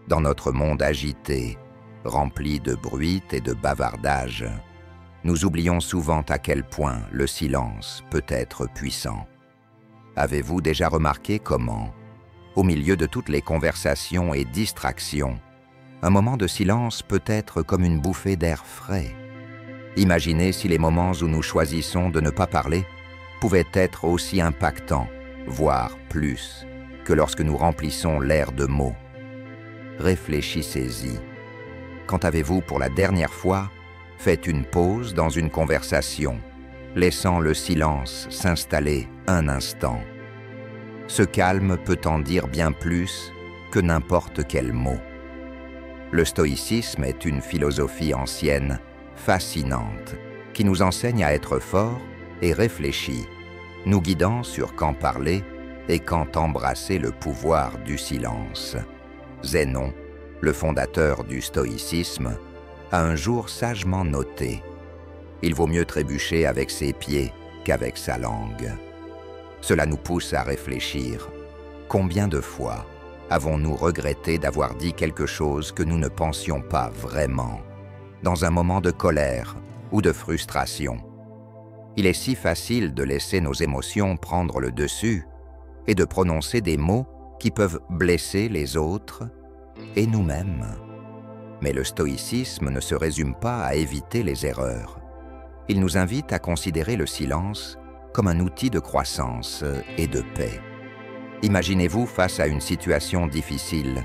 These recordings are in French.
Dans notre monde agité, rempli de bruit et de bavardage, nous oublions souvent à quel point le silence peut être puissant. Avez-vous déjà remarqué comment, au milieu de toutes les conversations et distractions, un moment de silence peut être comme une bouffée d'air frais? Imaginez si les moments où nous choisissons de ne pas parler pouvaient être aussi impactants, voire plus, que lorsque nous remplissons l'air de mots. Réfléchissez-y. Quand avez-vous pour la dernière fois fait une pause dans une conversation, laissant le silence s'installer un instant? Ce calme peut en dire bien plus que n'importe quel mot. Le stoïcisme est une philosophie ancienne, fascinante, qui nous enseigne à être forts et réfléchis, nous guidant sur quand parler et quand embrasser le pouvoir du silence. Zénon, le fondateur du stoïcisme, a un jour sagement noté « Il vaut mieux trébucher avec ses pieds qu'avec sa langue ». Cela nous pousse à réfléchir. Combien de fois avons-nous regretté d'avoir dit quelque chose que nous ne pensions pas vraiment, dans un moment de colère ou de frustration? Il est si facile de laisser nos émotions prendre le dessus et de prononcer des mots qui peuvent blesser les autres et nous-mêmes. Mais le stoïcisme ne se résume pas à éviter les erreurs. Il nous invite à considérer le silence comme un outil de croissance et de paix. Imaginez-vous face à une situation difficile,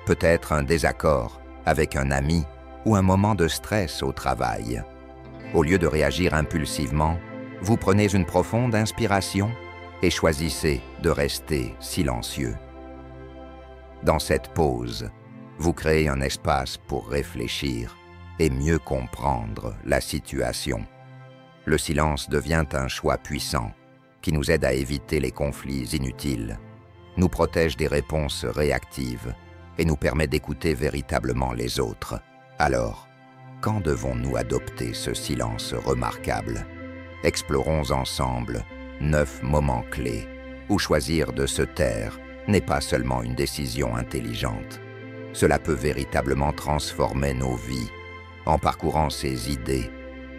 peut-être un désaccord avec un ami ou un moment de stress au travail. Au lieu de réagir impulsivement, vous prenez une profonde inspiration et choisissez de rester silencieux. Dans cette pause, vous créez un espace pour réfléchir et mieux comprendre la situation. Le silence devient un choix puissant qui nous aide à éviter les conflits inutiles, nous protège des réponses réactives et nous permet d'écouter véritablement les autres. Alors, quand devons-nous adopter ce silence remarquable? Explorons ensemble 9 moments clés où choisir de se taire n'est pas seulement une décision intelligente. Cela peut véritablement transformer nos vies. En parcourant ces idées,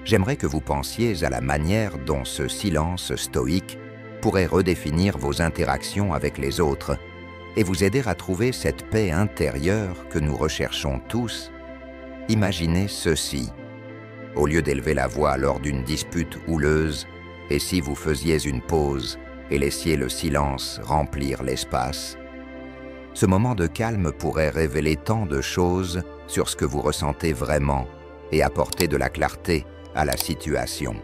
j'aimerais que vous pensiez à la manière dont ce silence stoïque pourrait redéfinir vos interactions avec les autres et vous aider à trouver cette paix intérieure que nous recherchons tous. Imaginez ceci. Au lieu d'élever la voix lors d'une dispute houleuse, et si vous faisiez une pause et laissiez le silence remplir l'espace, ce moment de calme pourrait révéler tant de choses sur ce que vous ressentez vraiment et apporter de la clarté à la situation.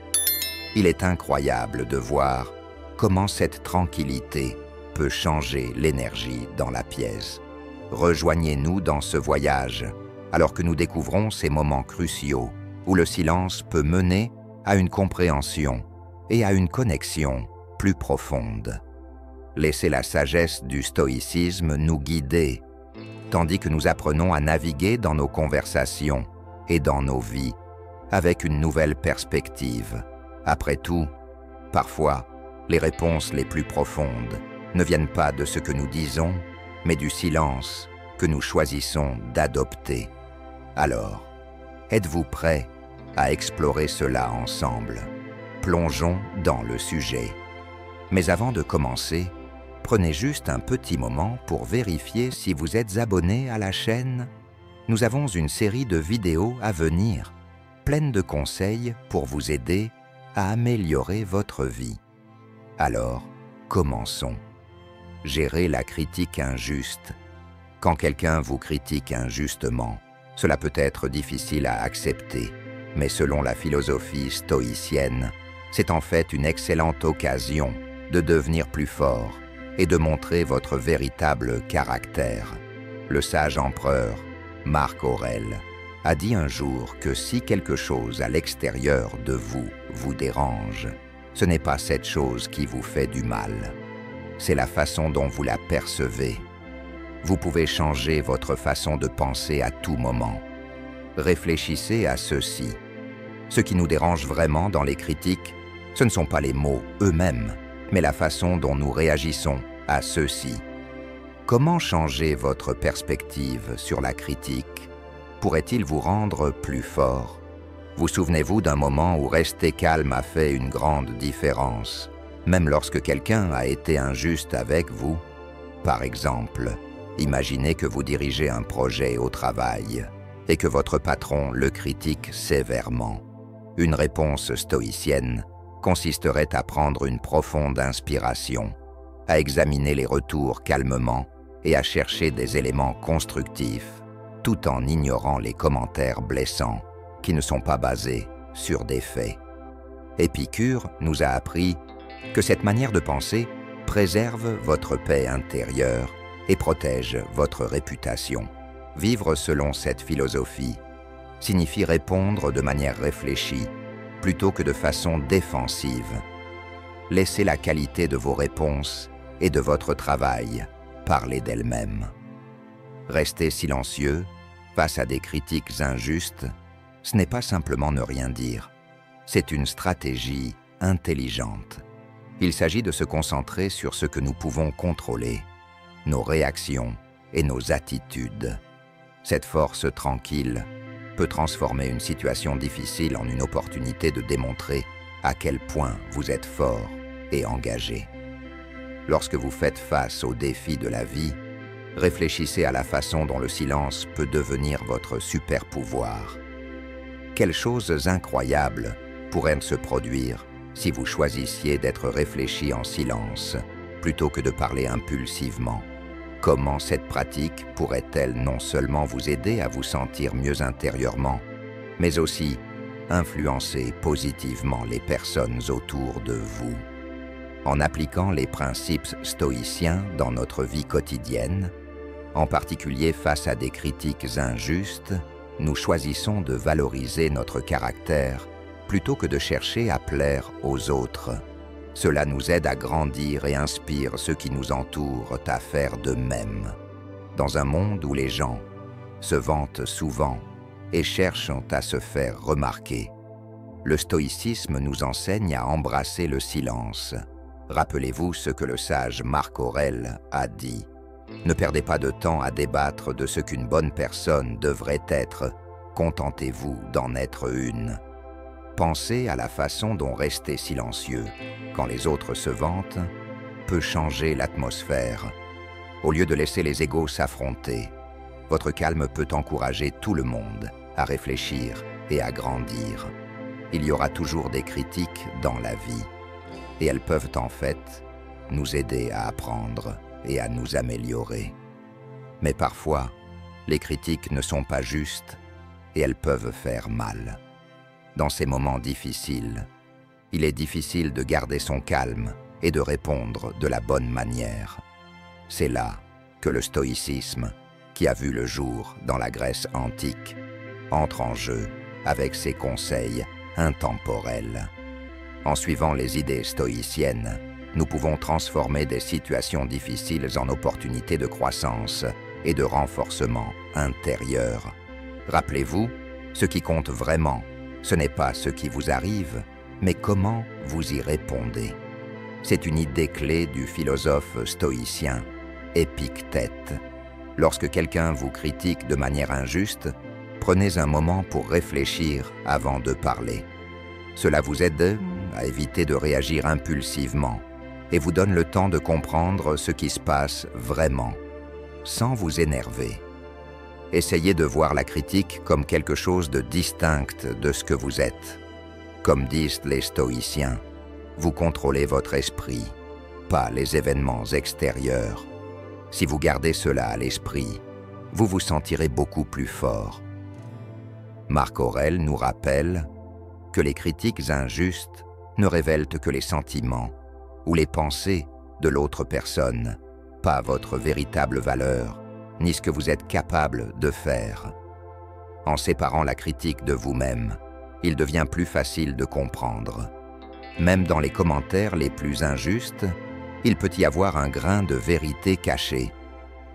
Il est incroyable de voir comment cette tranquillité peut changer l'énergie dans la pièce. Rejoignez-nous dans ce voyage alors que nous découvrons ces moments cruciaux où le silence peut mener à une compréhension et à une connexion plus profonde. Laissez la sagesse du stoïcisme nous guider, tandis que nous apprenons à naviguer dans nos conversations et dans nos vies avec une nouvelle perspective. Après tout, parfois, les réponses les plus profondes ne viennent pas de ce que nous disons, mais du silence que nous choisissons d'adopter. Alors, êtes-vous prêts à explorer cela ensemble? Plongeons dans le sujet. Mais avant de commencer, prenez juste un petit moment pour vérifier si vous êtes abonné à la chaîne. Nous avons une série de vidéos à venir, pleines de conseils pour vous aider à améliorer votre vie. Alors, commençons. Gérer la critique injuste. Quand quelqu'un vous critique injustement, cela peut être difficile à accepter, mais selon la philosophie stoïcienne, c'est en fait une excellente occasion de devenir plus fort et de montrer votre véritable caractère. Le sage empereur, Marc Aurèle, a dit un jour que si quelque chose à l'extérieur de vous dérange, ce n'est pas cette chose qui vous fait du mal, c'est la façon dont vous la percevez. Vous pouvez changer votre façon de penser à tout moment. Réfléchissez à ceci. Ce qui nous dérange vraiment dans les critiques, ce ne sont pas les mots eux-mêmes, mais la façon dont nous réagissons à ceux-ci. Comment changer votre perspective sur la critique pourrait-il vous rendre plus fort? Vous souvenez-vous d'un moment où rester calme a fait une grande différence, même lorsque quelqu'un a été injuste avec vous? Par exemple, imaginez que vous dirigez un projet au travail et que votre patron le critique sévèrement. Une réponse stoïcienne consisterait à prendre une profonde inspiration, à examiner les retours calmement et à chercher des éléments constructifs, tout en ignorant les commentaires blessants qui ne sont pas basés sur des faits. Épicure nous a appris que cette manière de penser préserve votre paix intérieure et protège votre réputation. Vivre selon cette philosophie signifie répondre de manière réfléchie plutôt que de façon défensive. Laissez la qualité de vos réponses et de votre travail parler d'elle-même. Rester silencieux face à des critiques injustes, ce n'est pas simplement ne rien dire, c'est une stratégie intelligente. Il s'agit de se concentrer sur ce que nous pouvons contrôler, nos réactions et nos attitudes. Cette force tranquille peut transformer une situation difficile en une opportunité de démontrer à quel point vous êtes fort et engagé. Lorsque vous faites face aux défis de la vie, réfléchissez à la façon dont le silence peut devenir votre super pouvoir. Quelles choses incroyables pourraient se produire si vous choisissiez d'être réfléchi en silence plutôt que de parler impulsivement? Comment cette pratique pourrait-elle non seulement vous aider à vous sentir mieux intérieurement, mais aussi influencer positivement les personnes autour de vous? En appliquant les principes stoïciens dans notre vie quotidienne, en particulier face à des critiques injustes, nous choisissons de valoriser notre caractère plutôt que de chercher à plaire aux autres. Cela nous aide à grandir et inspire ceux qui nous entourent à faire de même. Dans un monde où les gens se vantent souvent et cherchent à se faire remarquer, le stoïcisme nous enseigne à embrasser le silence. Rappelez-vous ce que le sage Marc Aurèle a dit. Ne perdez pas de temps à débattre de ce qu'une bonne personne devrait être. Contentez-vous d'en être une. Pensez à la façon dont rester silencieux, quand les autres se vantent, peut changer l'atmosphère. Au lieu de laisser les égos s'affronter, votre calme peut encourager tout le monde à réfléchir et à grandir. Il y aura toujours des critiques dans la vie, et elles peuvent en fait nous aider à apprendre et à nous améliorer. Mais parfois, les critiques ne sont pas justes et elles peuvent faire mal. Dans ces moments difficiles, il est difficile de garder son calme et de répondre de la bonne manière. C'est là que le stoïcisme, qui a vu le jour dans la Grèce antique, entre en jeu avec ses conseils intemporels. En suivant les idées stoïciennes, nous pouvons transformer des situations difficiles en opportunités de croissance et de renforcement intérieur. Rappelez-vous, ce qui compte vraiment, ce n'est pas ce qui vous arrive, mais comment vous y répondez. C'est une idée clé du philosophe stoïcien Épictète. Lorsque quelqu'un vous critique de manière injuste, prenez un moment pour réfléchir avant de parler. Cela vous aide à éviter de réagir impulsivement et vous donne le temps de comprendre ce qui se passe vraiment, sans vous énerver. Essayez de voir la critique comme quelque chose de distinct de ce que vous êtes. Comme disent les stoïciens, vous contrôlez votre esprit, pas les événements extérieurs. Si vous gardez cela à l'esprit, vous vous sentirez beaucoup plus fort. Marc Aurèle nous rappelle que les critiques injustes ne révèlent que les sentiments ou les pensées de l'autre personne, pas votre véritable valeur, ni ce que vous êtes capable de faire. En séparant la critique de vous-même, il devient plus facile de comprendre. Même dans les commentaires les plus injustes, il peut y avoir un grain de vérité caché.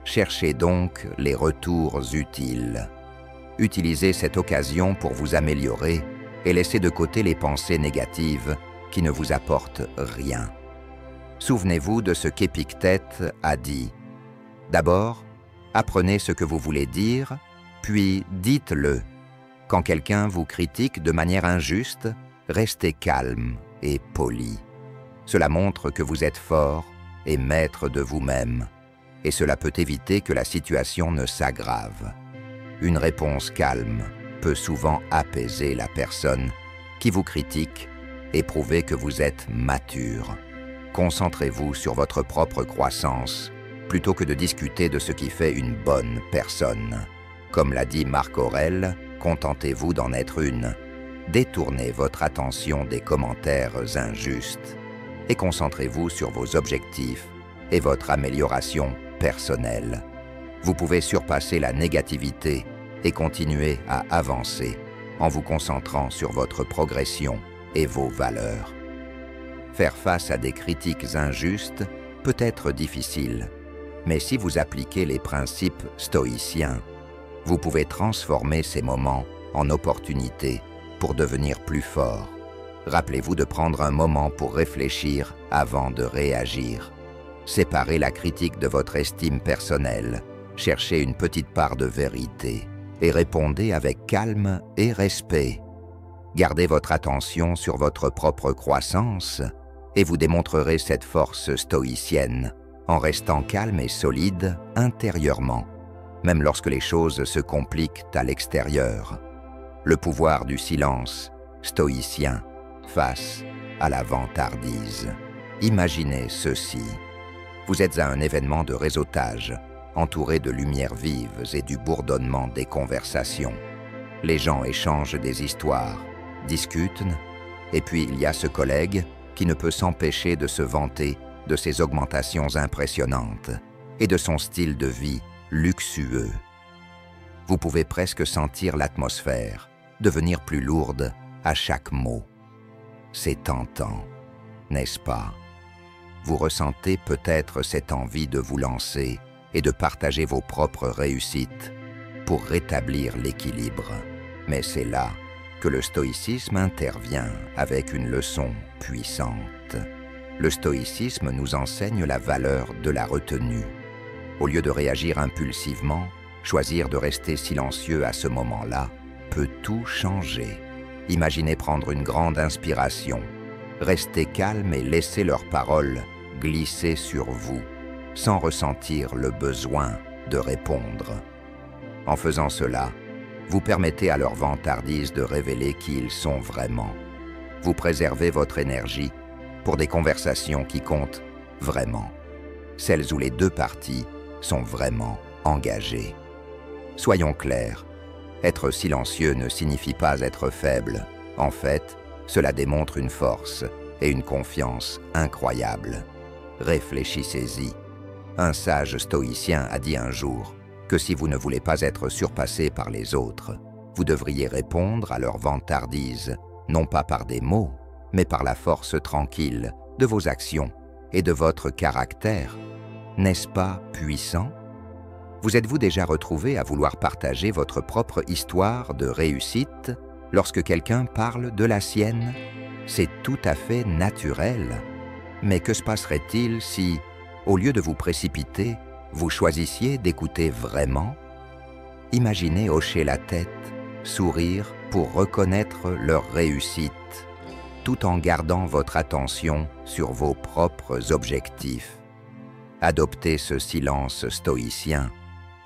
Cherchez donc les retours utiles. Utilisez cette occasion pour vous améliorer et laissez de côté les pensées négatives qui ne vous apportent rien. Souvenez-vous de ce qu'Épictète a dit. D'abord, apprenez ce que vous voulez dire, puis dites-le. Quand quelqu'un vous critique de manière injuste, restez calme et poli. Cela montre que vous êtes fort et maître de vous-même, et cela peut éviter que la situation ne s'aggrave. Une réponse calme peut souvent apaiser la personne qui vous critique et prouver que vous êtes mature. Concentrez-vous sur votre propre croissance plutôt que de discuter de ce qui fait une bonne personne. Comme l'a dit Marc Aurèle, contentez-vous d'en être une. Détournez votre attention des commentaires injustes et concentrez-vous sur vos objectifs et votre amélioration personnelle. Vous pouvez surpasser la négativité et continuer à avancer en vous concentrant sur votre progression et vos valeurs. Faire face à des critiques injustes peut être difficile, mais si vous appliquez les principes stoïciens, vous pouvez transformer ces moments en opportunités pour devenir plus fort. Rappelez-vous de prendre un moment pour réfléchir avant de réagir. Séparez la critique de votre estime personnelle, cherchez une petite part de vérité et répondez avec calme et respect. Gardez votre attention sur votre propre croissance et vous démontrerez cette force stoïcienne en restant calme et solide intérieurement, même lorsque les choses se compliquent à l'extérieur. Le pouvoir du silence stoïcien face à la vantardise. Imaginez ceci. Vous êtes à un événement de réseautage, entouré de lumières vives et du bourdonnement des conversations. Les gens échangent des histoires, discutent, et puis il y a ce collègue qui ne peut s'empêcher de se vanter de ses augmentations impressionnantes et de son style de vie luxueux. Vous pouvez presque sentir l'atmosphère devenir plus lourde à chaque mot. C'est tentant, n'est-ce pas? Vous ressentez peut-être cette envie de vous lancer et de partager vos propres réussites pour rétablir l'équilibre. Mais c'est là que le stoïcisme intervient avec une leçon puissante. Le stoïcisme nous enseigne la valeur de la retenue. Au lieu de réagir impulsivement, choisir de rester silencieux à ce moment-là peut tout changer. Imaginez prendre une grande inspiration, restez calme et laissez leurs paroles glisser sur vous, sans ressentir le besoin de répondre. En faisant cela, vous permettez à leur vantardise de révéler qui ils sont vraiment. Vous préservez votre énergie pour des conversations qui comptent vraiment, celles où les deux parties sont vraiment engagées. Soyons clairs, être silencieux ne signifie pas être faible. En fait, cela démontre une force et une confiance incroyables. Réfléchissez-y. Un sage stoïcien a dit un jour que si vous ne voulez pas être surpassé par les autres, vous devriez répondre à leur vantardise, non pas par des mots, mais par la force tranquille de vos actions et de votre caractère. N'est-ce pas puissant? Vous êtes-vous déjà retrouvé à vouloir partager votre propre histoire de réussite lorsque quelqu'un parle de la sienne? C'est tout à fait naturel. Mais que se passerait-il si, au lieu de vous précipiter, vous choisissiez d'écouter vraiment? Imaginez hocher la tête, sourire pour reconnaître leur réussite, tout en gardant votre attention sur vos propres objectifs. Adopter ce silence stoïcien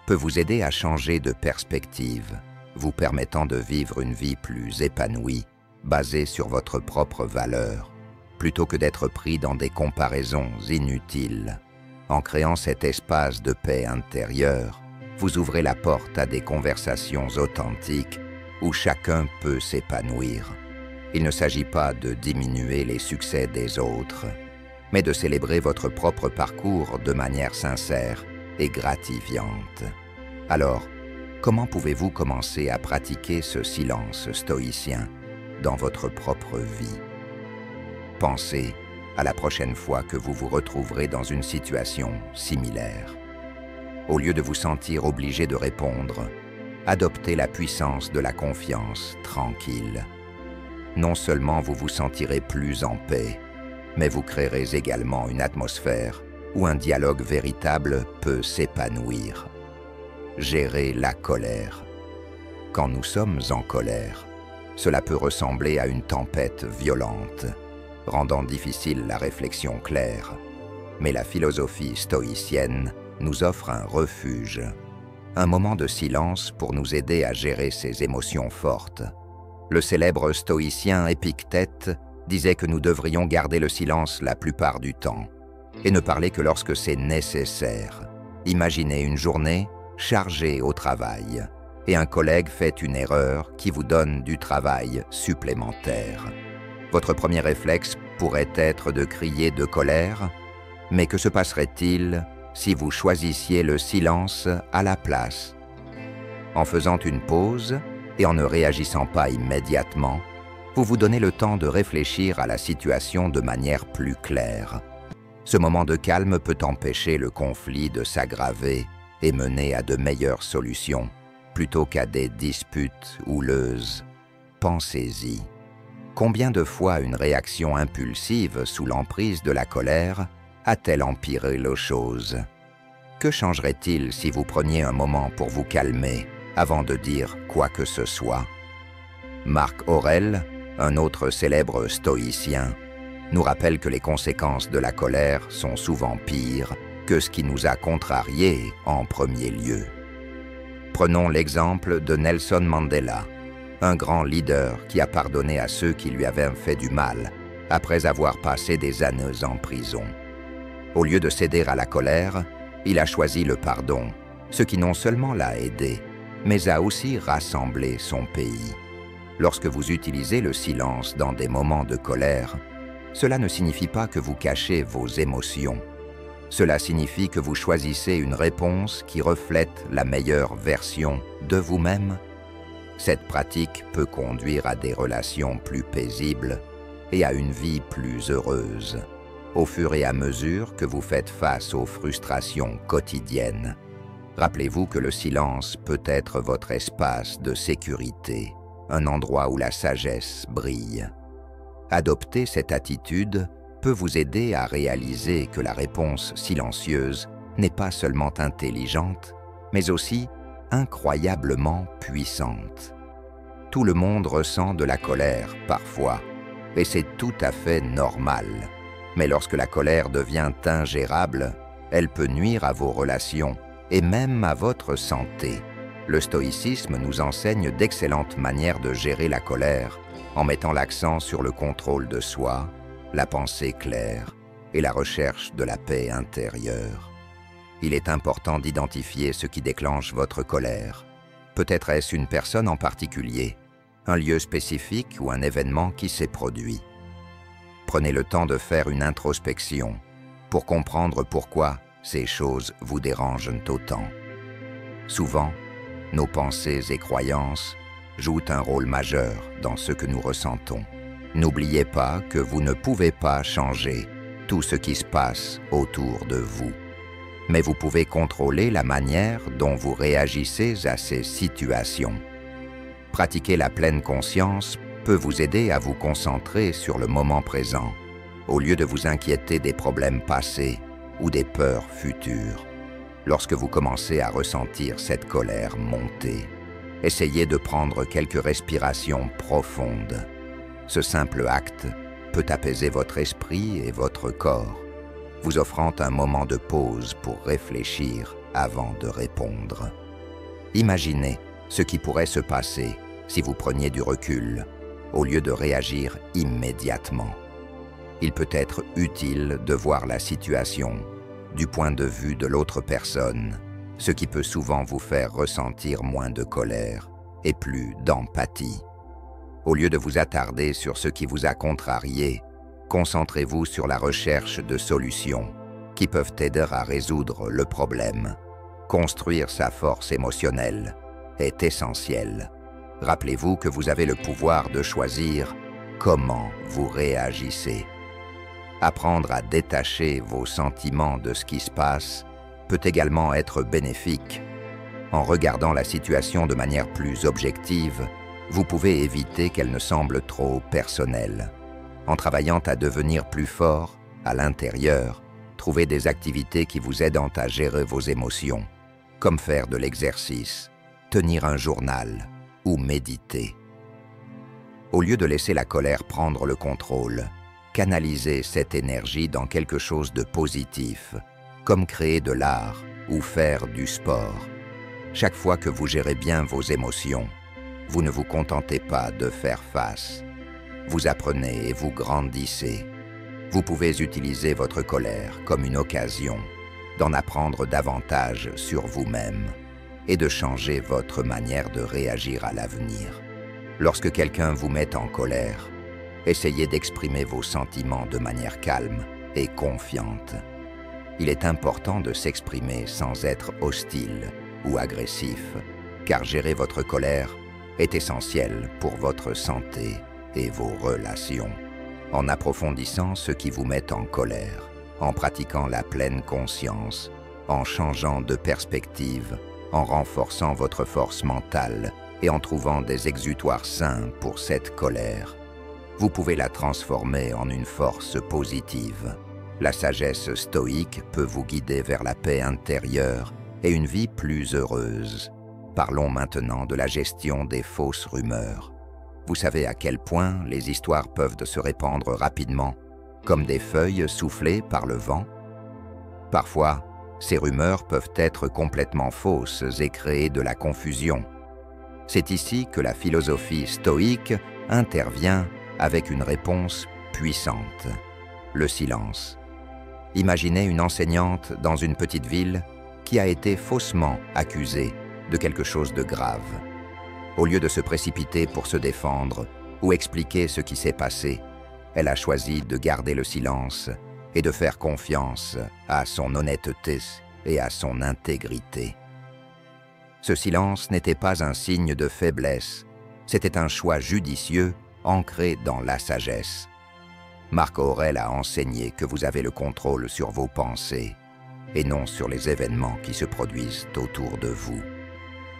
peut vous aider à changer de perspective, vous permettant de vivre une vie plus épanouie, basée sur votre propre valeur, plutôt que d'être pris dans des comparaisons inutiles. En créant cet espace de paix intérieure, vous ouvrez la porte à des conversations authentiques où chacun peut s'épanouir. Il ne s'agit pas de diminuer les succès des autres, mais de célébrer votre propre parcours de manière sincère et gratifiante. Alors, comment pouvez-vous commencer à pratiquer ce silence stoïcien dans votre propre vie? Pensez à la prochaine fois que vous vous retrouverez dans une situation similaire. Au lieu de vous sentir obligé de répondre, adoptez la puissance de la confiance tranquille. Non seulement vous vous sentirez plus en paix, mais vous créerez également une atmosphère où un dialogue véritable peut s'épanouir. Gérer la colère. Quand nous sommes en colère, cela peut ressembler à une tempête violente, rendant difficile la réflexion claire. Mais la philosophie stoïcienne nous offre un refuge, un moment de silence pour nous aider à gérer ces émotions fortes. Le célèbre stoïcien Épictète disait que nous devrions garder le silence la plupart du temps et ne parler que lorsque c'est nécessaire. Imaginez une journée chargée au travail et un collègue fait une erreur qui vous donne du travail supplémentaire. Votre premier réflexe pourrait être de crier de colère, mais que se passerait-il si vous choisissiez le silence à la place? En faisant une pause et en ne réagissant pas immédiatement, vous vous donnez le temps de réfléchir à la situation de manière plus claire. Ce moment de calme peut empêcher le conflit de s'aggraver et mener à de meilleures solutions, plutôt qu'à des disputes houleuses. Pensez-y. Combien de fois une réaction impulsive sous l'emprise de la colère a-t-elle empiré les choses? Que changerait-il si vous preniez un moment pour vous calmer avant de dire quoi que ce soit? Marc Aurèle, un autre célèbre stoïcien, nous rappelle que les conséquences de la colère sont souvent pires que ce qui nous a contrariés en premier lieu. Prenons l'exemple de Nelson Mandela, un grand leader qui a pardonné à ceux qui lui avaient fait du mal après avoir passé des années en prison. Au lieu de céder à la colère, il a choisi le pardon, ce qui non seulement l'a aidé, mais a aussi rassemblé son pays. Lorsque vous utilisez le silence dans des moments de colère, cela ne signifie pas que vous cachez vos émotions. Cela signifie que vous choisissez une réponse qui reflète la meilleure version de vous-même. Cette pratique peut conduire à des relations plus paisibles et à une vie plus heureuse, au fur et à mesure que vous faites face aux frustrations quotidiennes. Rappelez-vous que le silence peut être votre espace de sécurité, un endroit où la sagesse brille. Adopter cette attitude peut vous aider à réaliser que la réponse silencieuse n'est pas seulement intelligente, mais aussi incroyablement puissante. Tout le monde ressent de la colère parfois, et c'est tout à fait normal. Mais lorsque la colère devient ingérable, elle peut nuire à vos relations et même à votre santé. Le stoïcisme nous enseigne d'excellentes manières de gérer la colère en mettant l'accent sur le contrôle de soi, la pensée claire et la recherche de la paix intérieure. Il est important d'identifier ce qui déclenche votre colère. Peut-être est-ce une personne en particulier, un lieu spécifique ou un événement qui s'est produit. Prenez le temps de faire une introspection pour comprendre pourquoi ces choses vous dérangent autant. Souvent, nos pensées et croyances jouent un rôle majeur dans ce que nous ressentons. N'oubliez pas que vous ne pouvez pas changer tout ce qui se passe autour de vous. Mais vous pouvez contrôler la manière dont vous réagissez à ces situations. Pratiquer la pleine conscience peut vous aider à vous concentrer sur le moment présent, au lieu de vous inquiéter des problèmes passés ou des peurs futures. Lorsque vous commencez à ressentir cette colère monter, essayez de prendre quelques respirations profondes. Ce simple acte peut apaiser votre esprit et votre corps, vous offrant un moment de pause pour réfléchir avant de répondre. Imaginez ce qui pourrait se passer si vous preniez du recul, au lieu de réagir immédiatement. Il peut être utile de voir la situation du point de vue de l'autre personne, ce qui peut souvent vous faire ressentir moins de colère et plus d'empathie. Au lieu de vous attarder sur ce qui vous a contrarié, concentrez-vous sur la recherche de solutions qui peuvent aider à résoudre le problème. Construire sa force émotionnelle est essentiel. Rappelez-vous que vous avez le pouvoir de choisir comment vous réagissez. Apprendre à détacher vos sentiments de ce qui se passe peut également être bénéfique. En regardant la situation de manière plus objective, vous pouvez éviter qu'elle ne semble trop personnelle. En travaillant à devenir plus fort à l'intérieur, Trouvez des activités qui vous aident à gérer vos émotions, comme faire de l'exercice, tenir un journal ou méditer. Au lieu de laisser la colère prendre le contrôle, canalisez cette énergie dans quelque chose de positif, comme créer de l'art ou faire du sport. Chaque fois que vous gérez bien vos émotions, vous ne vous contentez pas de faire face. Vous apprenez et vous grandissez. Vous pouvez utiliser votre colère comme une occasion d'en apprendre davantage sur vous-même et de changer votre manière de réagir à l'avenir. Lorsque quelqu'un vous met en colère, essayez d'exprimer vos sentiments de manière calme et confiante. Il est important de s'exprimer sans être hostile ou agressif, car gérer votre colère est essentiel pour votre santé et vos relations. En approfondissant ce qui vous met en colère, en pratiquant la pleine conscience, en changeant de perspective, en renforçant votre force mentale et en trouvant des exutoires sains pour cette colère, vous pouvez la transformer en une force positive. La sagesse stoïque peut vous guider vers la paix intérieure et une vie plus heureuse. Parlons maintenant de la gestion des fausses rumeurs. Vous savez à quel point les histoires peuvent se répandre rapidement, comme des feuilles soufflées par le vent? Parfois, ces rumeurs peuvent être complètement fausses et créer de la confusion. C'est ici que la philosophie stoïque intervient avec une réponse puissante: le silence. Imaginez une enseignante dans une petite ville qui a été faussement accusée de quelque chose de grave. Au lieu de se précipiter pour se défendre ou expliquer ce qui s'est passé, elle a choisi de garder le silence et de faire confiance à son honnêteté et à son intégrité. Ce silence n'était pas un signe de faiblesse, c'était un choix judicieux ancré dans la sagesse. Marc Aurèle a enseigné que vous avez le contrôle sur vos pensées et non sur les événements qui se produisent autour de vous.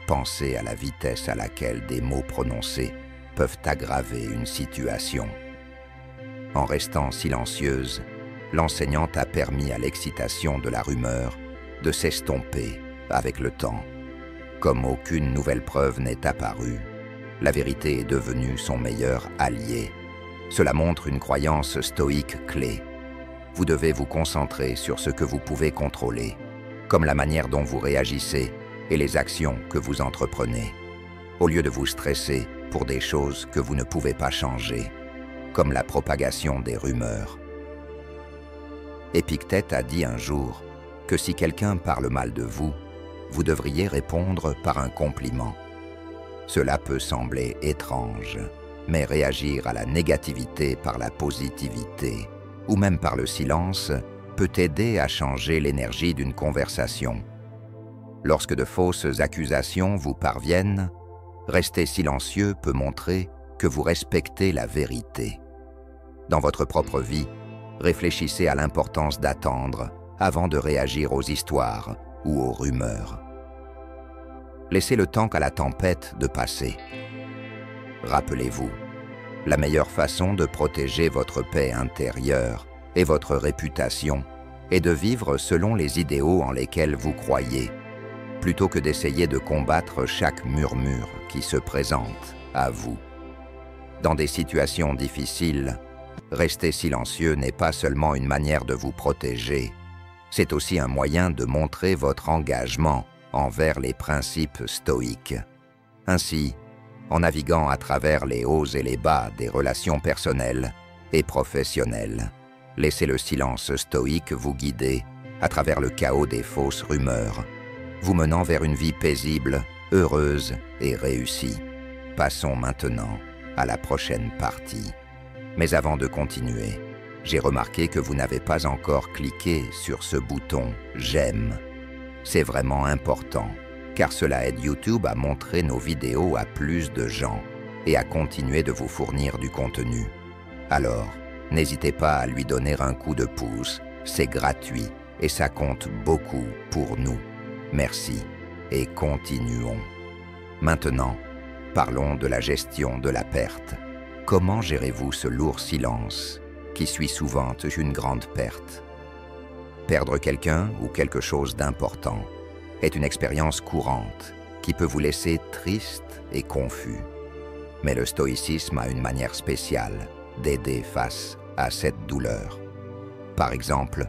Pensez à la vitesse à laquelle des mots prononcés peuvent aggraver une situation. En restant silencieuse, l'enseignante a permis à l'excitation de la rumeur de s'estomper avec le temps. Comme aucune nouvelle preuve n'est apparue, la vérité est devenue son meilleur allié. Cela montre une croyance stoïque clé. Vous devez vous concentrer sur ce que vous pouvez contrôler, comme la manière dont vous réagissez et les actions que vous entreprenez, au lieu de vous stresser pour des choses que vous ne pouvez pas changer, comme la propagation des rumeurs. Épictète a dit un jour que si quelqu'un parle mal de vous, vous devriez répondre par un compliment. Cela peut sembler étrange, mais réagir à la négativité par la positivité, ou même par le silence, peut aider à changer l'énergie d'une conversation. Lorsque de fausses accusations vous parviennent, rester silencieux peut montrer que vous respectez la vérité. Dans votre propre vie, réfléchissez à l'importance d'attendre avant de réagir aux histoires ou aux rumeurs. Laissez le temps qu'à la tempête de passer. Rappelez-vous, la meilleure façon de protéger votre paix intérieure et votre réputation est de vivre selon les idéaux en lesquels vous croyez, plutôt que d'essayer de combattre chaque murmure qui se présente à vous. Dans des situations difficiles, rester silencieux n'est pas seulement une manière de vous protéger, c'est aussi un moyen de montrer votre engagement envers les principes stoïques. Ainsi, en naviguant à travers les hauts et les bas des relations personnelles et professionnelles, laissez le silence stoïque vous guider à travers le chaos des fausses rumeurs, vous menant vers une vie paisible, heureuse et réussie. Passons maintenant à la prochaine partie. Mais avant de continuer, j'ai remarqué que vous n'avez pas encore cliqué sur ce bouton « J'aime ». C'est vraiment important, car cela aide YouTube à montrer nos vidéos à plus de gens et à continuer de vous fournir du contenu. Alors, n'hésitez pas à lui donner un coup de pouce, c'est gratuit et ça compte beaucoup pour nous. Merci et continuons. Maintenant, parlons de la gestion de la perte. Comment gérez-vous ce lourd silence qui suit souvent une grande perte? Perdre quelqu'un ou quelque chose d'important est une expérience courante qui peut vous laisser triste et confus. Mais le stoïcisme a une manière spéciale d'aider face à cette douleur. Par exemple,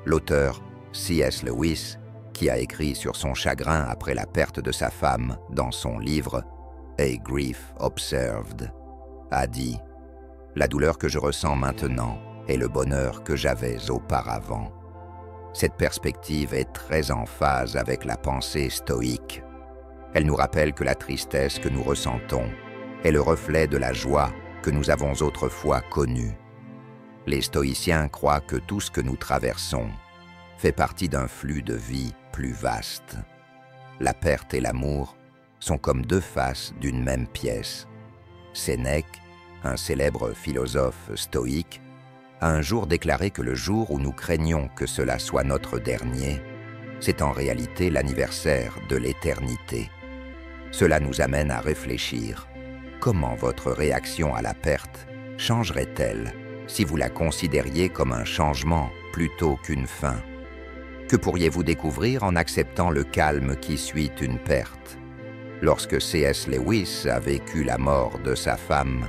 l'auteur C.S. Lewis, qui a écrit sur son chagrin après la perte de sa femme dans son livre « A Grief Observed », a dit « La douleur que je ressens maintenant est le bonheur que j'avais auparavant ». Cette perspective est très en phase avec la pensée stoïque. Elle nous rappelle que la tristesse que nous ressentons est le reflet de la joie que nous avons autrefois connue. Les stoïciens croient que tout ce que nous traversons fait partie d'un flux de vie plus vaste. La perte et l'amour sont comme deux faces d'une même pièce. Sénèque, un célèbre philosophe stoïque, a un jour déclaré que le jour où nous craignons que cela soit notre dernier, c'est en réalité l'anniversaire de l'éternité. Cela nous amène à réfléchir. Comment votre réaction à la perte changerait-elle si vous la considériez comme un changement plutôt qu'une fin? Que pourriez-vous découvrir en acceptant le calme qui suit une perte? Lorsque C.S. Lewis a vécu la mort de sa femme,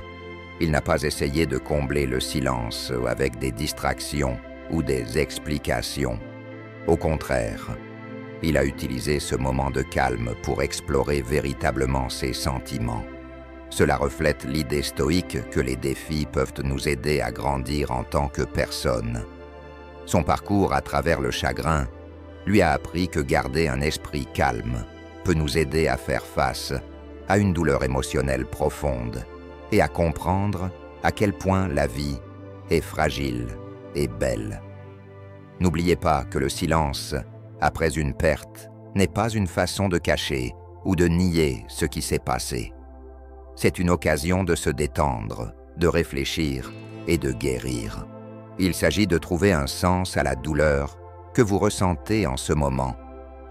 il n'a pas essayé de combler le silence avec des distractions ou des explications. Au contraire, il a utilisé ce moment de calme pour explorer véritablement ses sentiments. Cela reflète l'idée stoïque que les défis peuvent nous aider à grandir en tant que personne. Son parcours à travers le chagrin lui a appris que garder un esprit calme peut nous aider à faire face à une douleur émotionnelle profonde et à comprendre à quel point la vie est fragile et belle. N'oubliez pas que le silence, après une perte, n'est pas une façon de cacher ou de nier ce qui s'est passé. C'est une occasion de se détendre, de réfléchir et de guérir. Il s'agit de trouver un sens à la douleur que vous ressentez en ce moment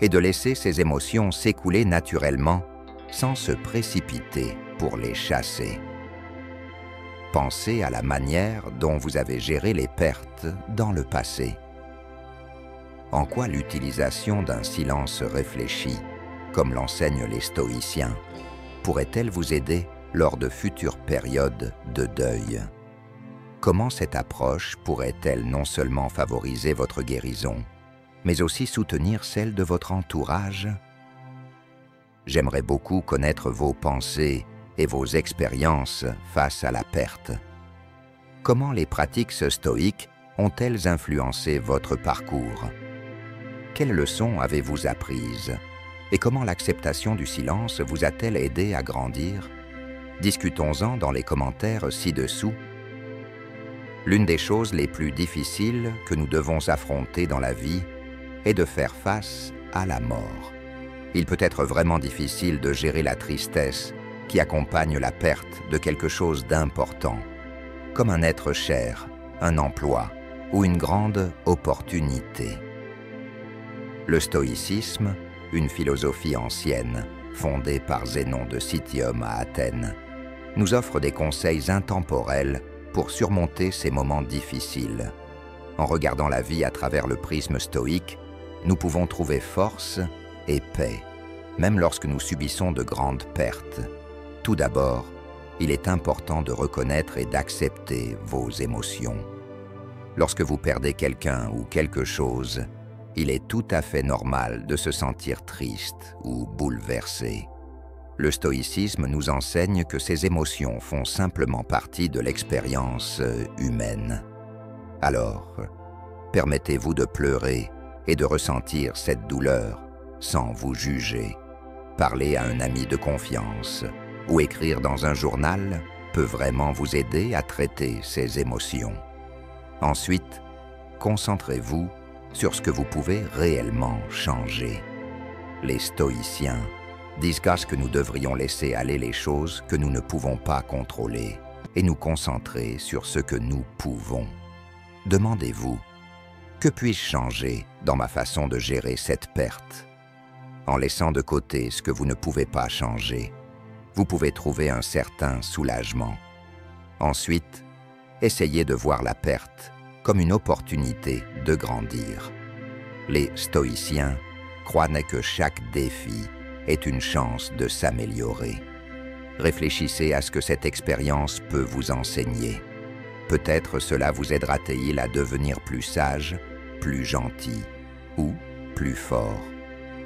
et de laisser ces émotions s'écouler naturellement sans se précipiter pour les chasser. Pensez à la manière dont vous avez géré les pertes dans le passé. En quoi l'utilisation d'un silence réfléchi, comme l'enseignent les stoïciens, pourrait-elle vous aider lors de futures périodes de deuil? Comment cette approche pourrait-elle non seulement favoriser votre guérison, mais aussi soutenir celle de votre entourage? J'aimerais beaucoup connaître vos pensées et vos expériences face à la perte. Comment les pratiques stoïques ont-elles influencé votre parcours? Quelles leçons avez-vous apprises? Et comment l'acceptation du silence vous a-t-elle aidé à grandir? Discutons-en dans les commentaires ci-dessous. L'une des choses les plus difficiles que nous devons affronter dans la vie est de faire face à la mort. Il peut être vraiment difficile de gérer la tristesse qui accompagne la perte de quelque chose d'important, comme un être cher, un emploi ou une grande opportunité. Le stoïcisme, une philosophie ancienne, fondée par Zénon de Citium à Athènes, nous offre des conseils intemporels pour surmonter ces moments difficiles. En regardant la vie à travers le prisme stoïque, nous pouvons trouver force et paix, même lorsque nous subissons de grandes pertes. Tout d'abord, il est important de reconnaître et d'accepter vos émotions. Lorsque vous perdez quelqu'un ou quelque chose, il est tout à fait normal de se sentir triste ou bouleversé. Le stoïcisme nous enseigne que ces émotions font simplement partie de l'expérience humaine. Alors, permettez-vous de pleurer et de ressentir cette douleur sans vous juger. Parler à un ami de confiance ou écrire dans un journal peut vraiment vous aider à traiter ces émotions. Ensuite, concentrez-vous sur ce que vous pouvez réellement changer. Les stoïciens disent que nous devrions laisser aller les choses que nous ne pouvons pas contrôler et nous concentrer sur ce que nous pouvons. Demandez-vous, que puis-je changer dans ma façon de gérer cette perte? En laissant de côté ce que vous ne pouvez pas changer, vous pouvez trouver un certain soulagement. Ensuite, essayez de voir la perte comme une opportunité de grandir. Les stoïciens croient que chaque défi est une chance de s'améliorer. Réfléchissez à ce que cette expérience peut vous enseigner. Peut-être cela vous aidera-t-il à devenir plus sage, plus gentil ou plus fort.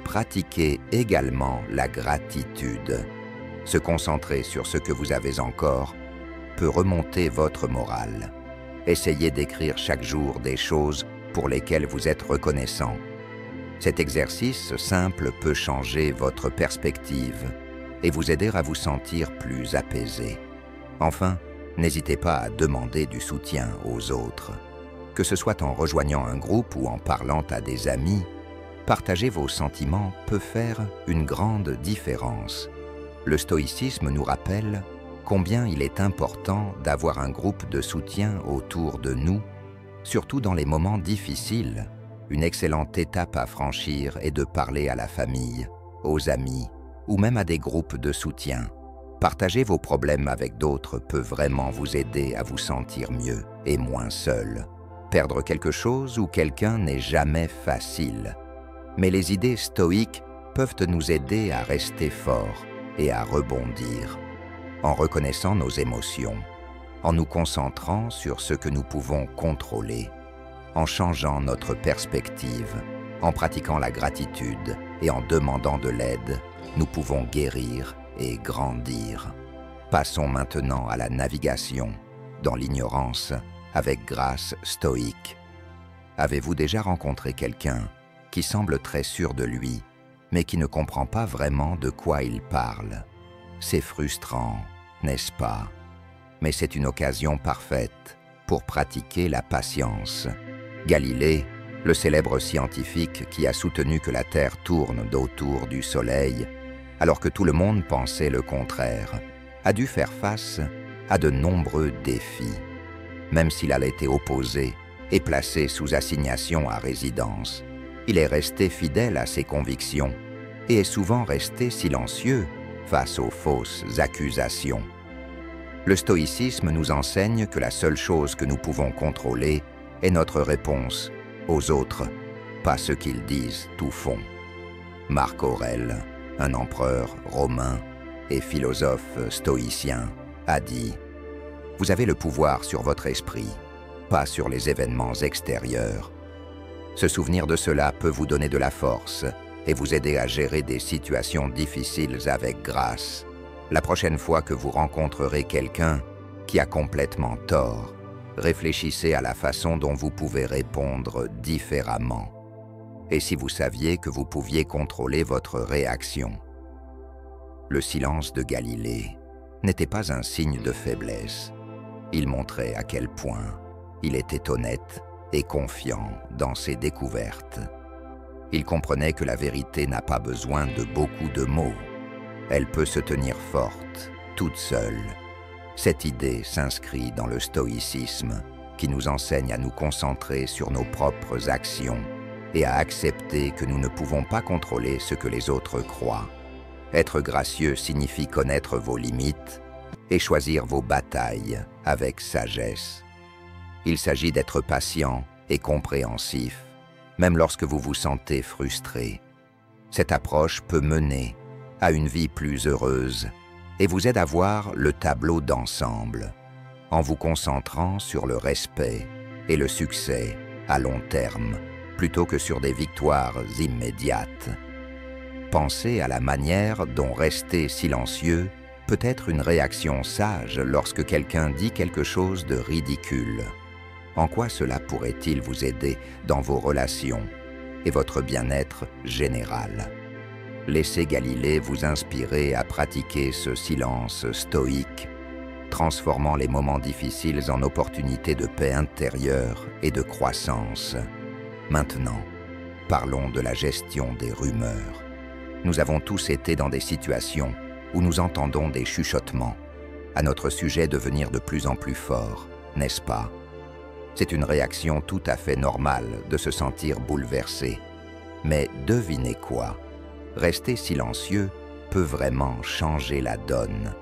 Pratiquez également la gratitude. Se concentrer sur ce que vous avez encore peut remonter votre morale. Essayez d'écrire chaque jour des choses pour lesquelles vous êtes reconnaissant. Cet exercice simple peut changer votre perspective et vous aider à vous sentir plus apaisé. Enfin, n'hésitez pas à demander du soutien aux autres. Que ce soit en rejoignant un groupe ou en parlant à des amis, partager vos sentiments peut faire une grande différence. Le stoïcisme nous rappelle combien il est important d'avoir un groupe de soutien autour de nous, surtout dans les moments difficiles. Une excellente étape à franchir est de parler à la famille, aux amis ou même à des groupes de soutien. Partager vos problèmes avec d'autres peut vraiment vous aider à vous sentir mieux et moins seul. Perdre quelque chose ou quelqu'un n'est jamais facile, mais les idées stoïques peuvent nous aider à rester forts et à rebondir. En reconnaissant nos émotions, en nous concentrant sur ce que nous pouvons contrôler, en changeant notre perspective, en pratiquant la gratitude et en demandant de l'aide, nous pouvons guérir et grandir. Passons maintenant à la navigation dans l'ignorance avec grâce stoïque. Avez-vous déjà rencontré quelqu'un qui semble très sûr de lui, mais qui ne comprend pas vraiment de quoi il parle? C'est frustrant, n'est-ce pas? Mais c'est une occasion parfaite pour pratiquer la patience. Galilée, le célèbre scientifique qui a soutenu que la Terre tourne autour du Soleil, alors que tout le monde pensait le contraire, a dû faire face à de nombreux défis. Même s'il a été opposé et placé sous assignation à résidence, il est resté fidèle à ses convictions et est souvent resté silencieux face aux fausses accusations. Le stoïcisme nous enseigne que la seule chose que nous pouvons contrôler est notre réponse aux autres, pas ce qu'ils disent tout fond. Marc Aurèle, un empereur romain et philosophe stoïcien, a dit « Vous avez le pouvoir sur votre esprit, pas sur les événements extérieurs. Se souvenir de cela peut vous donner de la force et vous aider à gérer des situations difficiles avec grâce. La prochaine fois que vous rencontrerez quelqu'un qui a complètement tort, réfléchissez à la façon dont vous pouvez répondre différemment. Et si vous saviez que vous pouviez contrôler votre réaction? » Le silence de Galilée n'était pas un signe de faiblesse. Il montrait à quel point il était honnête et confiant dans ses découvertes. Il comprenait que la vérité n'a pas besoin de beaucoup de mots. Elle peut se tenir forte, toute seule. Cette idée s'inscrit dans le stoïcisme, qui nous enseigne à nous concentrer sur nos propres actions et à accepter que nous ne pouvons pas contrôler ce que les autres croient. Être gracieux signifie connaître vos limites et choisir vos batailles avec sagesse. Il s'agit d'être patient et compréhensif, même lorsque vous vous sentez frustré. Cette approche peut mener à une vie plus heureuse et vous aide à voir le tableau d'ensemble, en vous concentrant sur le respect et le succès à long terme, plutôt que sur des victoires immédiates. Pensez à la manière dont rester silencieux peut être une réaction sage lorsque quelqu'un dit quelque chose de ridicule. En quoi cela pourrait-il vous aider dans vos relations et votre bien-être général? Laissez Galilée vous inspirer à pratiquer ce silence stoïque, transformant les moments difficiles en opportunités de paix intérieure et de croissance. Maintenant, parlons de la gestion des rumeurs. Nous avons tous été dans des situations où nous entendons des chuchotements à notre sujet devenir de plus en plus fort, n'est-ce pas? C'est une réaction tout à fait normale de se sentir bouleversé. Mais devinez quoi? Rester silencieux peut vraiment changer la donne.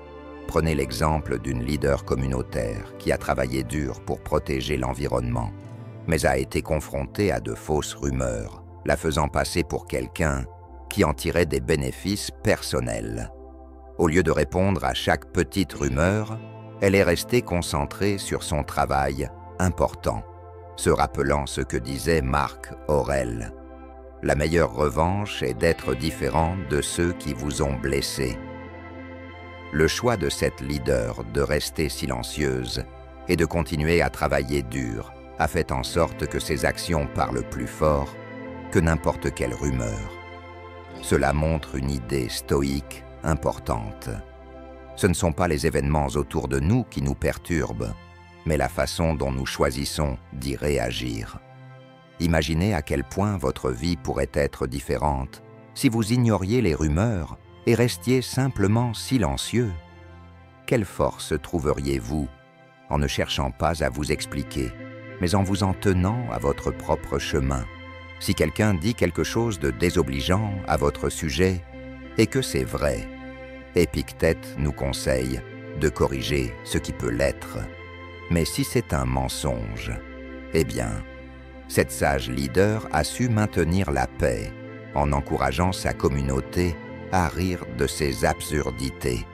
Prenez l'exemple d'une leader communautaire qui a travaillé dur pour protéger l'environnement, mais a été confrontée à de fausses rumeurs, la faisant passer pour quelqu'un qui en tirait des bénéfices personnels. Au lieu de répondre à chaque petite rumeur, elle est restée concentrée sur son travail important, se rappelant ce que disait Marc Aurèle. La meilleure revanche est d'être différent de ceux qui vous ont blessé. Le choix de cette leader de rester silencieuse et de continuer à travailler dur a fait en sorte que ses actions parlent plus fort que n'importe quelle rumeur. Cela montre une idée stoïque importante. Ce ne sont pas les événements autour de nous qui nous perturbent, mais la façon dont nous choisissons d'y réagir. Imaginez à quel point votre vie pourrait être différente si vous ignoriez les rumeurs et restiez simplement silencieux. Quelle force trouveriez-vous en ne cherchant pas à vous expliquer, mais en vous en tenant à votre propre chemin? Si quelqu'un dit quelque chose de désobligeant à votre sujet et que c'est vrai, Épictète nous conseille de corriger ce qui peut l'être. Mais si c'est un mensonge, eh bien, cette sage leader a su maintenir la paix en encourageant sa communauté à rire de ses absurdités.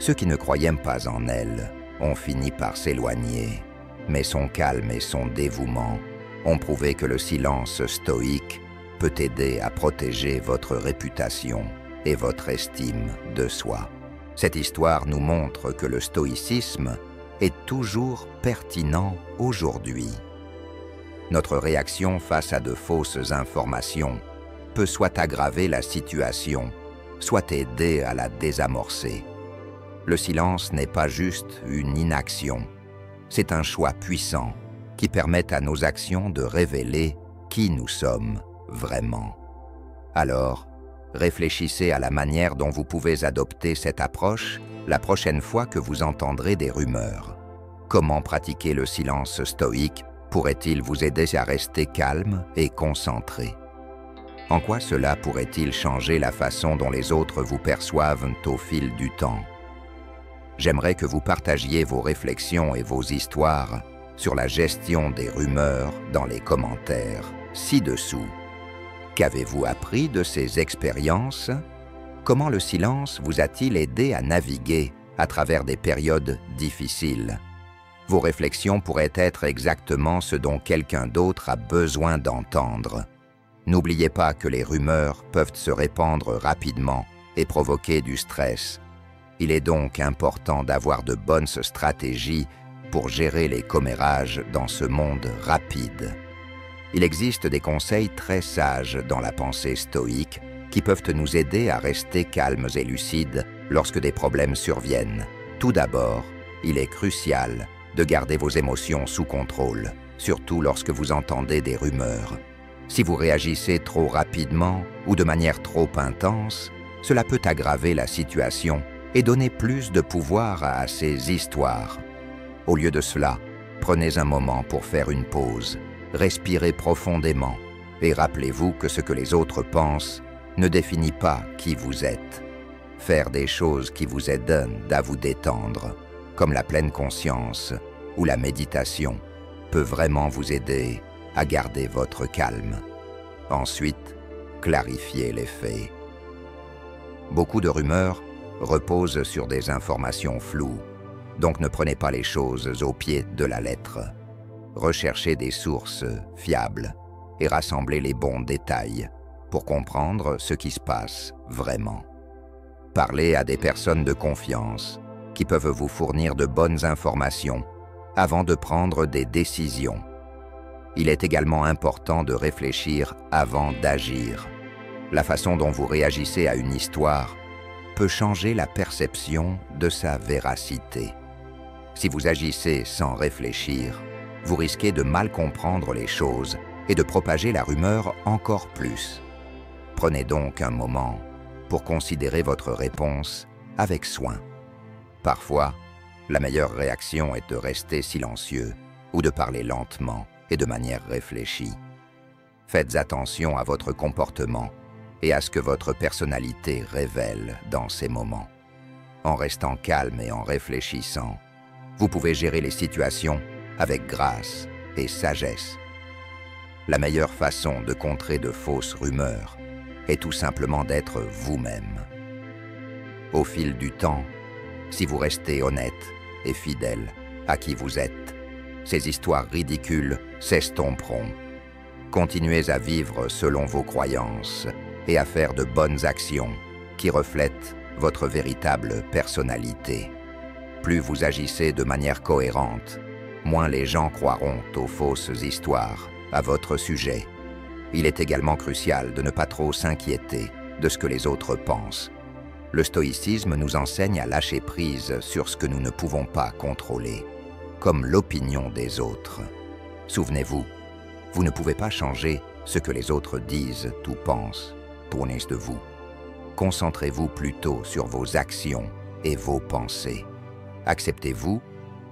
Ceux qui ne croyaient pas en elle ont fini par s'éloigner, mais son calme et son dévouement ont prouvé que le silence stoïque peut aider à protéger votre réputation et votre estime de soi. Cette histoire nous montre que le stoïcisme est toujours pertinent aujourd'hui. Notre réaction face à de fausses informations peut soit aggraver la situation, soit aider à la désamorcer. Le silence n'est pas juste une inaction, c'est un choix puissant qui permet à nos actions de révéler qui nous sommes vraiment. Alors, réfléchissez à la manière dont vous pouvez adopter cette approche la prochaine fois que vous entendrez des rumeurs. Comment pratiquer le silence stoïque pourrait-il vous aider à rester calme et concentré? En quoi cela pourrait-il changer la façon dont les autres vous perçoivent au fil du temps? J'aimerais que vous partagiez vos réflexions et vos histoires sur la gestion des rumeurs dans les commentaires ci-dessous. Qu'avez-vous appris de ces expériences? Comment le silence vous a-t-il aidé à naviguer à travers des périodes difficiles? Vos réflexions pourraient être exactement ce dont quelqu'un d'autre a besoin d'entendre. N'oubliez pas que les rumeurs peuvent se répandre rapidement et provoquer du stress. Il est donc important d'avoir de bonnes stratégies pour gérer les commérages dans ce monde rapide. Il existe des conseils très sages dans la pensée stoïque qui peuvent nous aider à rester calmes et lucides lorsque des problèmes surviennent. Tout d'abord, il est crucial de garder vos émotions sous contrôle, surtout lorsque vous entendez des rumeurs. Si vous réagissez trop rapidement ou de manière trop intense, cela peut aggraver la situation et donner plus de pouvoir à ces histoires. Au lieu de cela, prenez un moment pour faire une pause, respirez profondément et rappelez-vous que ce que les autres pensent ne définit pas qui vous êtes. Faire des choses qui vous aident à vous détendre, comme la pleine conscience ou la méditation, peut vraiment vous aider à garder votre calme. Ensuite, clarifiez les faits. Beaucoup de rumeurs reposent sur des informations floues, donc ne prenez pas les choses au pied de la lettre. Recherchez des sources fiables et rassemblez les bons détails pour comprendre ce qui se passe vraiment. Parlez à des personnes de confiance qui peuvent vous fournir de bonnes informations avant de prendre des décisions. Il est également important de réfléchir avant d'agir. La façon dont vous réagissez à une histoire peut changer la perception de sa véracité. Si vous agissez sans réfléchir, vous risquez de mal comprendre les choses et de propager la rumeur encore plus. Prenez donc un moment pour considérer votre réponse avec soin. Parfois, la meilleure réaction est de rester silencieux ou de parler lentement et de manière réfléchie. Faites attention à votre comportement et à ce que votre personnalité révèle dans ces moments. En restant calme et en réfléchissant, vous pouvez gérer les situations avec grâce et sagesse. la meilleure façon de contrer de fausses rumeurs est tout simplement d'être vous-même. Au fil du temps, si vous restez honnête et fidèle à qui vous êtes, ces histoires ridicules s'estomperont. Continuez à vivre selon vos croyances et à faire de bonnes actions qui reflètent votre véritable personnalité. Plus vous agissez de manière cohérente, moins les gens croiront aux fausses histoires à votre sujet. Il est également crucial de ne pas trop s'inquiéter de ce que les autres pensent. Le stoïcisme nous enseigne à lâcher prise sur ce que nous ne pouvons pas contrôler, comme l'opinion des autres. Souvenez-vous, vous ne pouvez pas changer ce que les autres disent ou pensent. Prenez de vous. Concentrez-vous plutôt sur vos actions et vos pensées. Acceptez-vous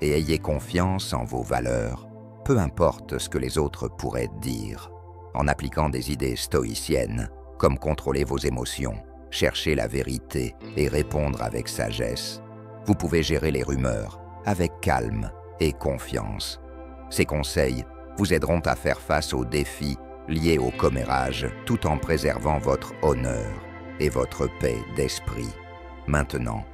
et ayez confiance en vos valeurs, peu importe ce que les autres pourraient dire. En appliquant des idées stoïciennes, comme contrôler vos émotions, chercher la vérité et répondre avec sagesse, vous pouvez gérer les rumeurs avec calme et confiance. Ces conseils vous aideront à faire face aux défis liés au commérage tout en préservant votre honneur et votre paix d'esprit. Maintenant,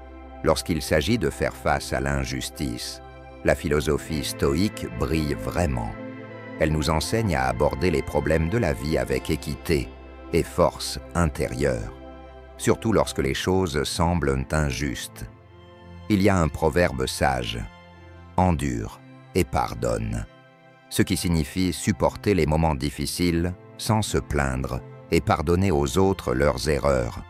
lorsqu'il s'agit de faire face à l'injustice, la philosophie stoïque brille vraiment. Elle nous enseigne à aborder les problèmes de la vie avec équité et force intérieure, surtout lorsque les choses semblent injustes. Il y a un proverbe sage: « Endure et pardonne », ce qui signifie supporter les moments difficiles sans se plaindre et pardonner aux autres leurs erreurs.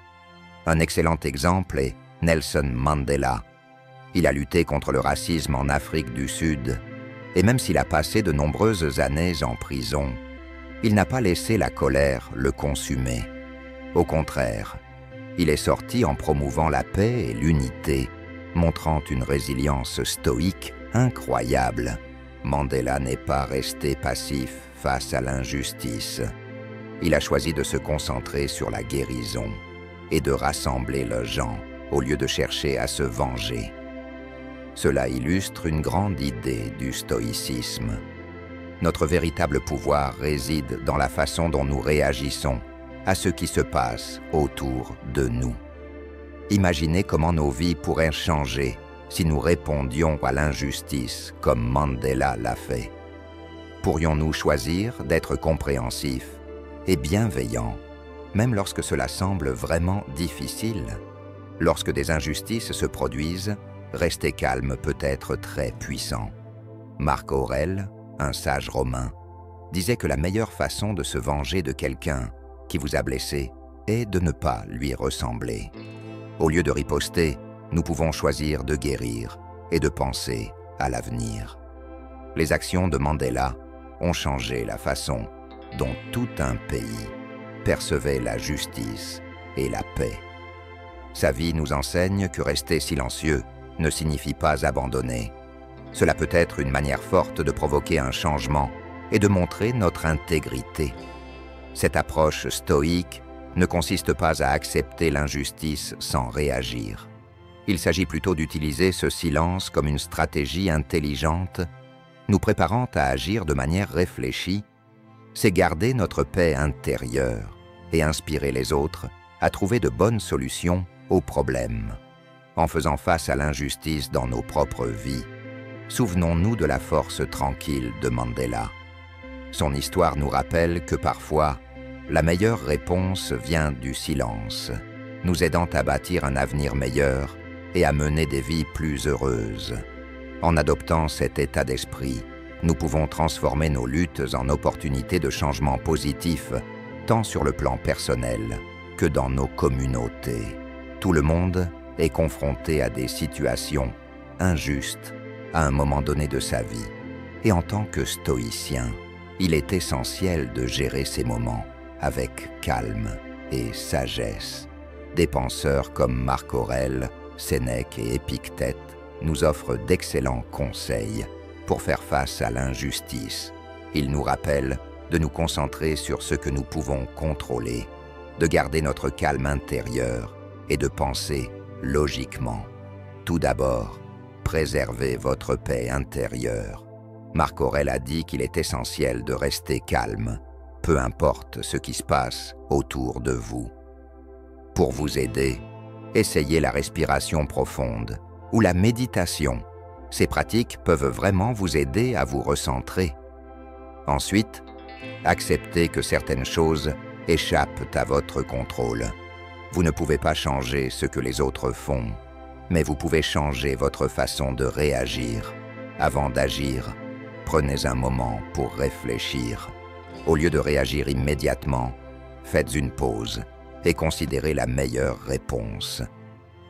Un excellent exemple est Nelson Mandela. Il a lutté contre le racisme en Afrique du Sud, et même s'il a passé de nombreuses années en prison, il n'a pas laissé la colère le consumer. Au contraire, il est sorti en promouvant la paix et l'unité, montrant une résilience stoïque incroyable. Mandela n'est pas resté passif face à l'injustice. Il a choisi de se concentrer sur la guérison et de rassembler les gens au lieu de chercher à se venger. Cela illustre une grande idée du stoïcisme. Notre véritable pouvoir réside dans la façon dont nous réagissons à ce qui se passe autour de nous. Imaginez comment nos vies pourraient changer si nous répondions à l'injustice comme Mandela l'a fait. Pourrions-nous choisir d'être compréhensifs et bienveillants, même lorsque cela semble vraiment difficile? Lorsque des injustices se produisent, rester calme peut être très puissant. Marc Aurèle, un sage romain, disait que la meilleure façon de se venger de quelqu'un qui vous a blessé est de ne pas lui ressembler. Au lieu de riposter, nous pouvons choisir de guérir et de penser à l'avenir. Les actions de Mandela ont changé la façon dont tout un pays percevait la justice et la paix. Sa vie nous enseigne que rester silencieux ne signifie pas abandonner. Cela peut être une manière forte de provoquer un changement et de montrer notre intégrité. Cette approche stoïque ne consiste pas à accepter l'injustice sans réagir. Il s'agit plutôt d'utiliser ce silence comme une stratégie intelligente, nous préparant à agir de manière réfléchie. C'est garder notre paix intérieure et inspirer les autres à trouver de bonnes solutions aux problèmes. En faisant face à l'injustice dans nos propres vies, souvenons-nous de la force tranquille de Mandela. Son histoire nous rappelle que parfois, la meilleure réponse vient du silence, nous aidant à bâtir un avenir meilleur et à mener des vies plus heureuses. En adoptant cet état d'esprit, nous pouvons transformer nos luttes en opportunités de changement positif, tant sur le plan personnel que dans nos communautés. Tout le monde est confronté à des situations injustes à un moment donné de sa vie. Et en tant que stoïcien, il est essentiel de gérer ces moments avec calme et sagesse. Des penseurs comme Marc Aurèle, Sénèque et Épictète nous offrent d'excellents conseils pour faire face à l'injustice. Ils nous rappellent de nous concentrer sur ce que nous pouvons contrôler, de garder notre calme intérieur et de penser logiquement. Tout d'abord, préservez votre paix intérieure. Marc Aurèle a dit qu'il est essentiel de rester calme peu importe ce qui se passe autour de vous. Pour vous aider, essayez la respiration profonde ou la méditation. Ces pratiques peuvent vraiment vous aider à vous recentrer. Ensuite, acceptez que certaines choses échappent à votre contrôle. Vous ne pouvez pas changer ce que les autres font, mais vous pouvez changer votre façon de réagir. Avant d'agir, prenez un moment pour réfléchir. Au lieu de réagir immédiatement, faites une pause et considérez la meilleure réponse.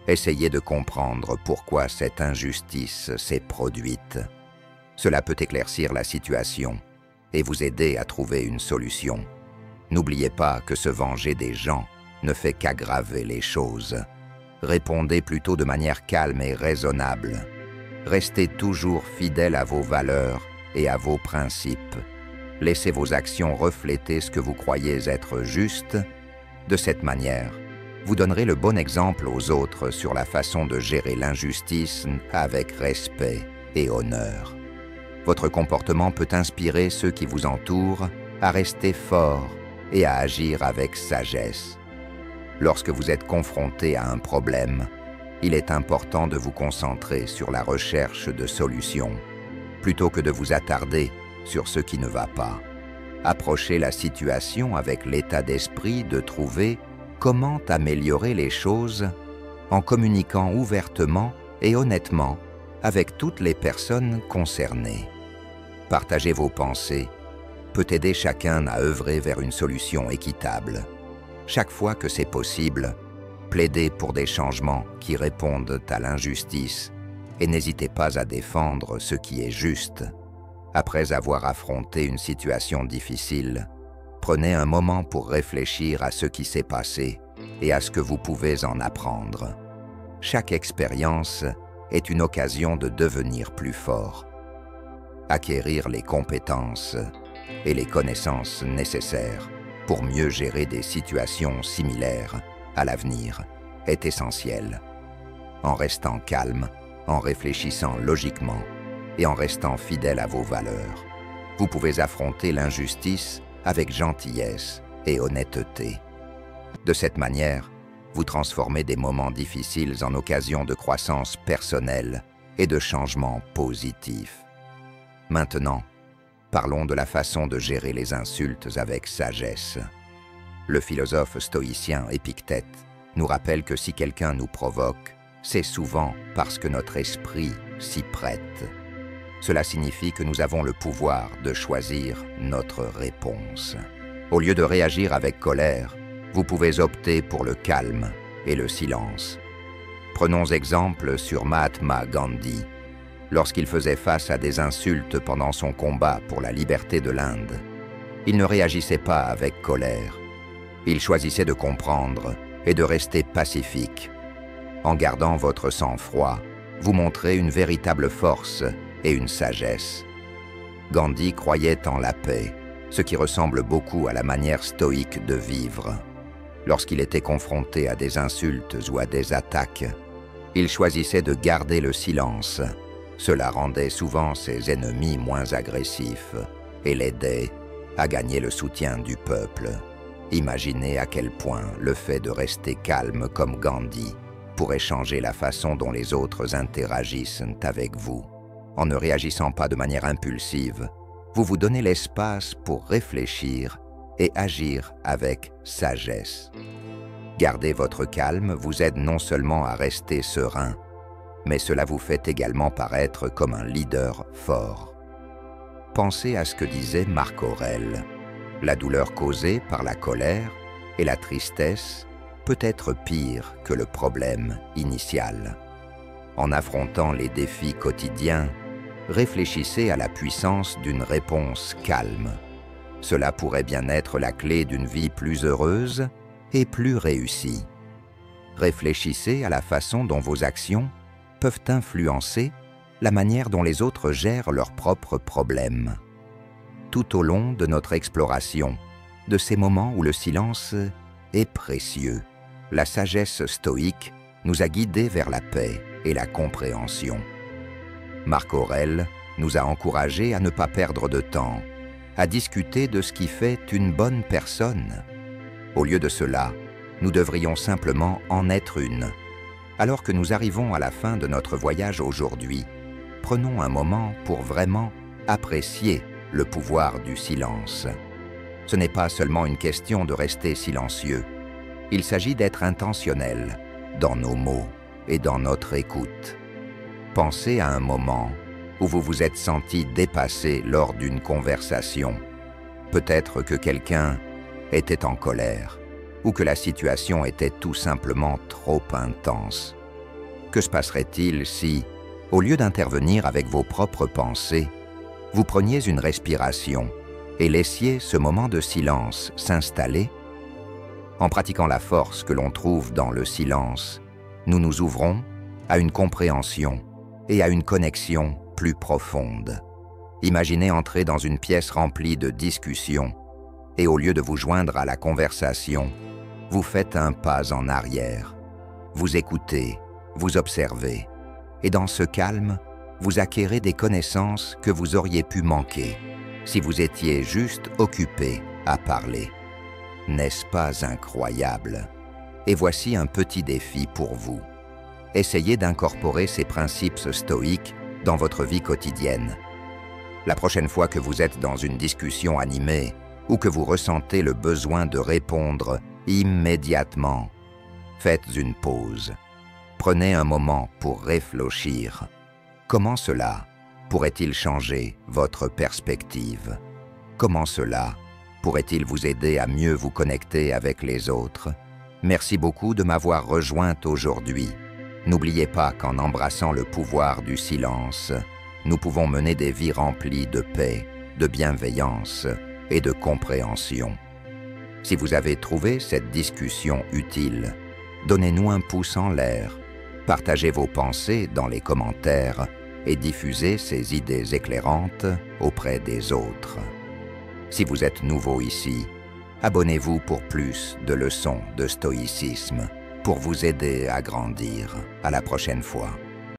Essayez de comprendre pourquoi cette injustice s'est produite. Cela peut éclaircir la situation et vous aider à trouver une solution. N'oubliez pas que se venger des gens ne fait qu'aggraver les choses. Répondez plutôt de manière calme et raisonnable. Restez toujours fidèle à vos valeurs et à vos principes. Laissez vos actions refléter ce que vous croyez être juste. De cette manière, vous donnerez le bon exemple aux autres sur la façon de gérer l'injustice avec respect et honneur. Votre comportement peut inspirer ceux qui vous entourent à rester forts et à agir avec sagesse. Lorsque vous êtes confronté à un problème, il est important de vous concentrer sur la recherche de solutions, plutôt que de vous attarder sur ce qui ne va pas. Approchez la situation avec l'état d'esprit de trouver comment améliorer les choses en communiquant ouvertement et honnêtement avec toutes les personnes concernées. Partager vos pensées peut aider chacun à œuvrer vers une solution équitable. Chaque fois que c'est possible, plaidez pour des changements qui répondent à l'injustice et n'hésitez pas à défendre ce qui est juste. Après avoir affronté une situation difficile, prenez un moment pour réfléchir à ce qui s'est passé et à ce que vous pouvez en apprendre. Chaque expérience est une occasion de devenir plus fort. Acquérir les compétences et les connaissances nécessaires pour mieux gérer des situations similaires à l'avenir est essentiel. En restant calme, en réfléchissant logiquement et en restant fidèle à vos valeurs, vous pouvez affronter l'injustice avec gentillesse et honnêteté. De cette manière, vous transformez des moments difficiles en occasions de croissance personnelle et de changements positifs. Maintenant, parlons de la façon de gérer les insultes avec sagesse. Le philosophe stoïcien Épictète nous rappelle que si quelqu'un nous provoque, c'est souvent parce que notre esprit s'y prête. Cela signifie que nous avons le pouvoir de choisir notre réponse. Au lieu de réagir avec colère, vous pouvez opter pour le calme et le silence. Prenons exemple sur Mahatma Gandhi. Lorsqu'il faisait face à des insultes pendant son combat pour la liberté de l'Inde, il ne réagissait pas avec colère. Il choisissait de comprendre et de rester pacifique. En gardant votre sang-froid, vous montrez une véritable force et une sagesse. Gandhi croyait en la paix, ce qui ressemble beaucoup à la manière stoïque de vivre. Lorsqu'il était confronté à des insultes ou à des attaques, il choisissait de garder le silence. Cela rendait souvent ses ennemis moins agressifs et l'aidait à gagner le soutien du peuple. Imaginez à quel point le fait de rester calme comme Gandhi pourrait changer la façon dont les autres interagissent avec vous. En ne réagissant pas de manière impulsive, vous vous donnez l'espace pour réfléchir et agir avec sagesse. Garder votre calme vous aide non seulement à rester serein, mais cela vous fait également paraître comme un leader fort. Pensez à ce que disait Marc Aurèle. La douleur causée par la colère et la tristesse peut être pire que le problème initial. En affrontant les défis quotidiens, réfléchissez à la puissance d'une réponse calme. Cela pourrait bien être la clé d'une vie plus heureuse et plus réussie. Réfléchissez à la façon dont vos actions peuvent influencer la manière dont les autres gèrent leurs propres problèmes. Tout au long de notre exploration, de ces moments où le silence est précieux, la sagesse stoïque nous a guidés vers la paix et la compréhension. Marc Aurèle nous a encouragés à ne pas perdre de temps, à discuter de ce qui fait une bonne personne. Au lieu de cela, nous devrions simplement en être une. Alors que nous arrivons à la fin de notre voyage aujourd'hui, prenons un moment pour vraiment apprécier le pouvoir du silence. Ce n'est pas seulement une question de rester silencieux. Il s'agit d'être intentionnel dans nos mots et dans notre écoute. Pensez à un moment où vous vous êtes senti dépassé lors d'une conversation. Peut-être que quelqu'un était en colère ou que la situation était tout simplement trop intense. Que se passerait-il si, au lieu d'intervenir avec vos propres pensées, vous preniez une respiration et laissiez ce moment de silence s'installer? En pratiquant la force que l'on trouve dans le silence, nous nous ouvrons à une compréhension et à une connexion plus profonde. Imaginez entrer dans une pièce remplie de discussions et au lieu de vous joindre à la conversation, vous faites un pas en arrière. Vous écoutez, vous observez et dans ce calme, vous acquérez des connaissances que vous auriez pu manquer si vous étiez juste occupé à parler. N'est-ce pas incroyable? Et voici un petit défi pour vous. Essayez d'incorporer ces principes stoïques dans votre vie quotidienne. La prochaine fois que vous êtes dans une discussion animée ou que vous ressentez le besoin de répondre immédiatement, faites une pause. Prenez un moment pour réfléchir. Comment cela pourrait-il changer votre perspective? Comment cela pourrait-il vous aider à mieux vous connecter avec les autres? Merci beaucoup de m'avoir rejointe aujourd'hui. N'oubliez pas qu'en embrassant le pouvoir du silence, nous pouvons mener des vies remplies de paix, de bienveillance et de compréhension. Si vous avez trouvé cette discussion utile, donnez-nous un pouce en l'air, partagez vos pensées dans les commentaires et diffusez ces idées éclairantes auprès des autres. Si vous êtes nouveau ici, abonnez-vous pour plus de leçons de stoïcisme pour vous aider à grandir. À la prochaine fois.